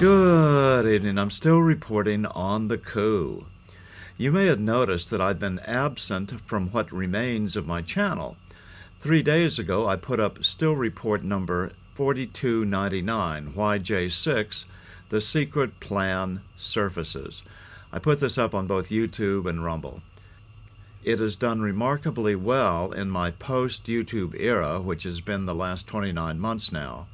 Good evening. I'm still reporting on the coup. You may have noticed that I've been absent from what remains of my channel. 3 days ago, I put up still report number 4299, YJ6, The Secret Plan Surfaces. I put this up on both YouTube and Rumble. It has done remarkably well in my post-YouTube era, which has been the last 29 months now.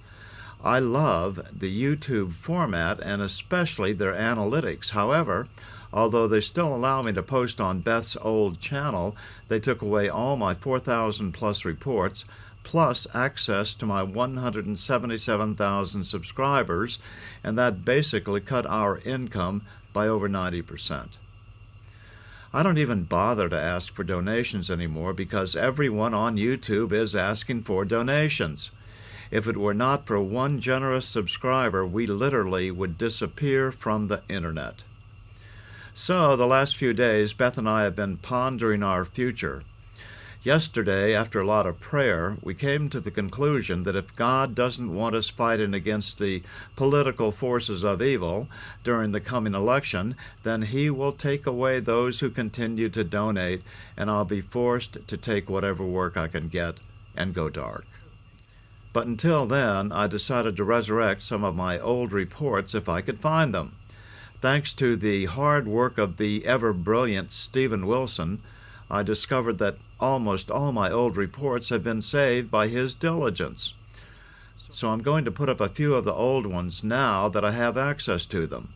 I love the YouTube format and especially their analytics. However, although they still allow me to post on Beth's old channel, they took away all my 4,000 plus reports, plus access to my 177,000 subscribers, and that basically cut our income by over 90%. I don't even bother to ask for donations anymore because everyone on YouTube is asking for donations. If it were not for one generous subscriber, we literally would disappear from the internet. So, the last few days, Beth and I have been pondering our future. Yesterday, after a lot of prayer, we came to the conclusion that if God doesn't want us fighting against the political forces of evil during the coming election, then He will take away those who continue to donate, and I'll be forced to take whatever work I can get and go dark. But until then, I decided to resurrect some of my old reports if I could find them. Thanks to the hard work of the ever-brilliant Stephen Wilson, I discovered that almost all my old reports have been saved by his diligence. So I'm going to put up a few of the old ones now that I have access to them.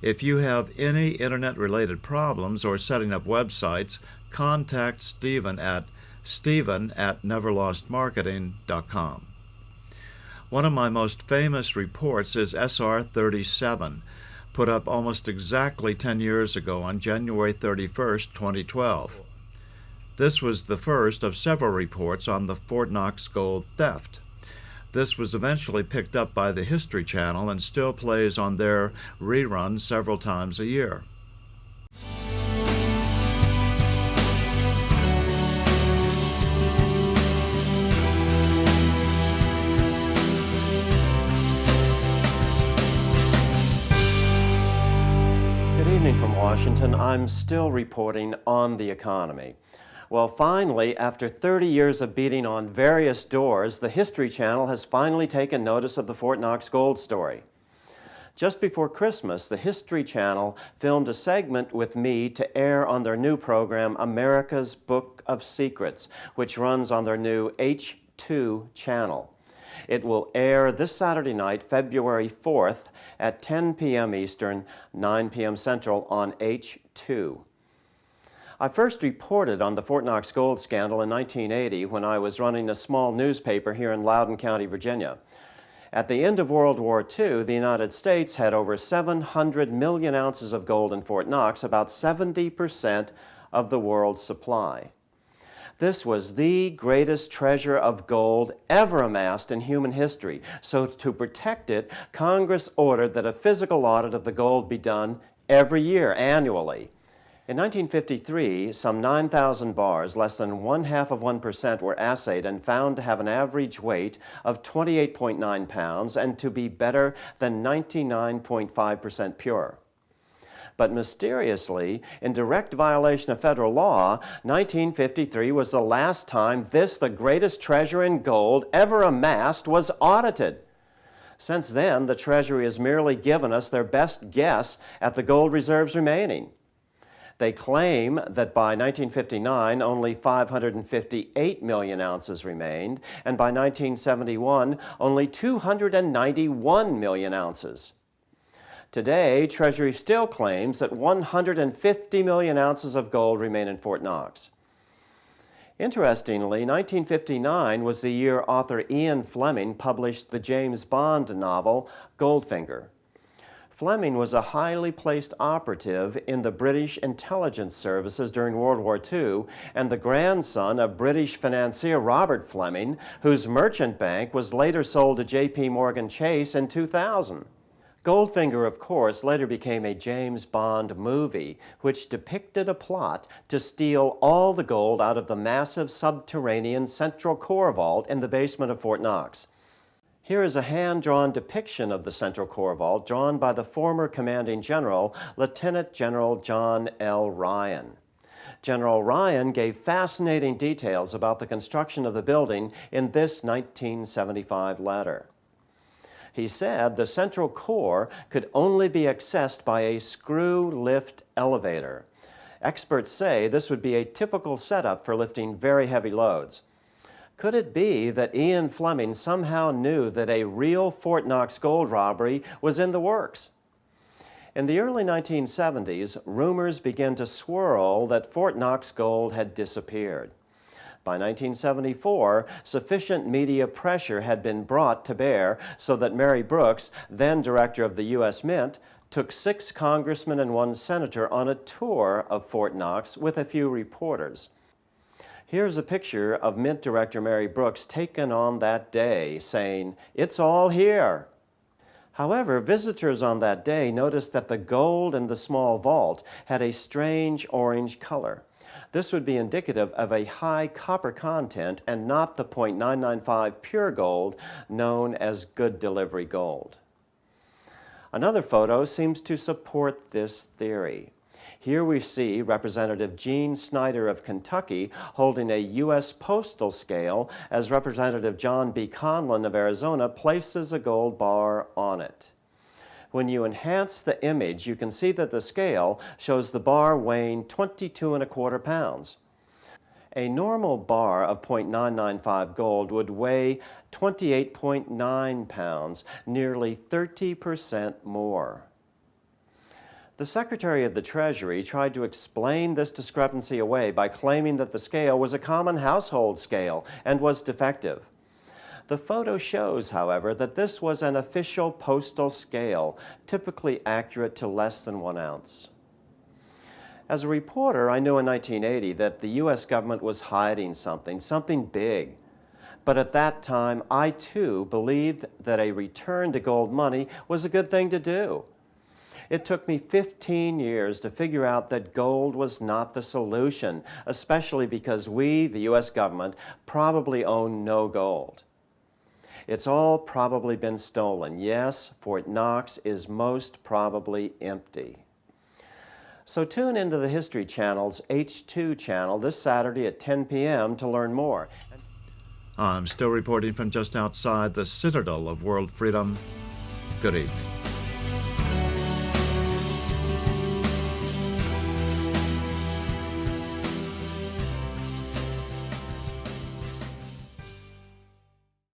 If you have any internet-related problems or setting up websites, contact Stephen at neverlostmarketing.com. One of my most famous reports is SR 37, put up almost exactly 10 years ago on January 31st, 2012. This was the first of several reports on the Fort Knox gold theft. This was eventually picked up by the History Channel and still plays on their reruns several times a year. From Washington, I'm still reporting on the economy. Well, finally, after 30 years of beating on various doors, the History Channel has finally taken notice of the Fort Knox gold story. Just before Christmas, the History Channel filmed a segment with me to air on their new program, America's Book of Secrets, which runs on their new H2 channel. It will air this Saturday night, February 4th at 10 p.m. Eastern, 9 p.m. Central on H2. I first reported on the Fort Knox gold scandal in 1980 when I was running a small newspaper here in Loudoun County, Virginia. At the end of World War II, the United States had over 700 million ounces of gold in Fort Knox, about 70% of the world's supply. This was the greatest treasure of gold ever amassed in human history. So to protect it, Congress ordered that a physical audit of the gold be done every year, annually. In 1953, some 9,000 bars, less than 0.5%, were assayed and found to have an average weight of 28.9 pounds and to be better than 99.5% pure. But mysteriously, in direct violation of federal law, 1953 was the last time this, the greatest treasure in gold ever amassed, was audited. Since then, the Treasury has merely given us their best guess at the gold reserves remaining. They claim that by 1959, only 558 million ounces remained, and by 1971, only 291 million ounces. Today, Treasury still claims that 150 million ounces of gold remain in Fort Knox. Interestingly, 1959 was the year author Ian Fleming published the James Bond novel Goldfinger. Fleming was a highly placed operative in the British intelligence services during World War II and the grandson of British financier Robert Fleming, whose merchant bank was later sold to J.P. Morgan Chase in 2000. Goldfinger, of course, later became a James Bond movie, which depicted a plot to steal all the gold out of the massive subterranean Central Core Vault in the basement of Fort Knox. Here is a hand-drawn depiction of the Central Core Vault drawn by the former Commanding General, Lieutenant General John L. Ryan. General Ryan gave fascinating details about the construction of the building in this 1975 letter. He said the central core could only be accessed by a screw lift elevator. Experts say this would be a typical setup for lifting very heavy loads. Could it be that Ian Fleming somehow knew that a real Fort Knox gold robbery was in the works? In the early 1970s, rumors began to swirl that Fort Knox gold had disappeared. By 1974, sufficient media pressure had been brought to bear so that Mary Brooks, then director of the U.S. Mint, took 6 congressmen and 1 senator on a tour of Fort Knox with a few reporters. Here's a picture of Mint Director Mary Brooks taken on that day, saying, "It's all here." However, visitors on that day noticed that the gold in the small vault had a strange orange color. This would be indicative of a high copper content and not the .995 pure gold known as good delivery gold. Another photo seems to support this theory. Here we see Representative Gene Snyder of Kentucky holding a U.S. postal scale as Representative John B. Conlon of Arizona places a gold bar on it. When you enhance the image, you can see that the scale shows the bar weighing 22¼ pounds. A normal bar of .995 gold would weigh 28.9 pounds, nearly 30% more. The Secretary of the Treasury tried to explain this discrepancy away by claiming that the scale was a common household scale and was defective. The photo shows, however, that this was an official postal scale, typically accurate to less than 1 ounce. As a reporter, I knew in 1980 that the U.S. government was hiding something big. But at that time, I too believed that a return to gold money was a good thing to do. It took me 15 years to figure out that gold was not the solution, especially because we, the U.S. government, probably own no gold. It's all probably been stolen. Yes, Fort Knox is most probably empty. So tune into the History Channel's H2 channel this Saturday at 10 p.m. to learn more. I'm still reporting from just outside the citadel of world freedom. Good evening.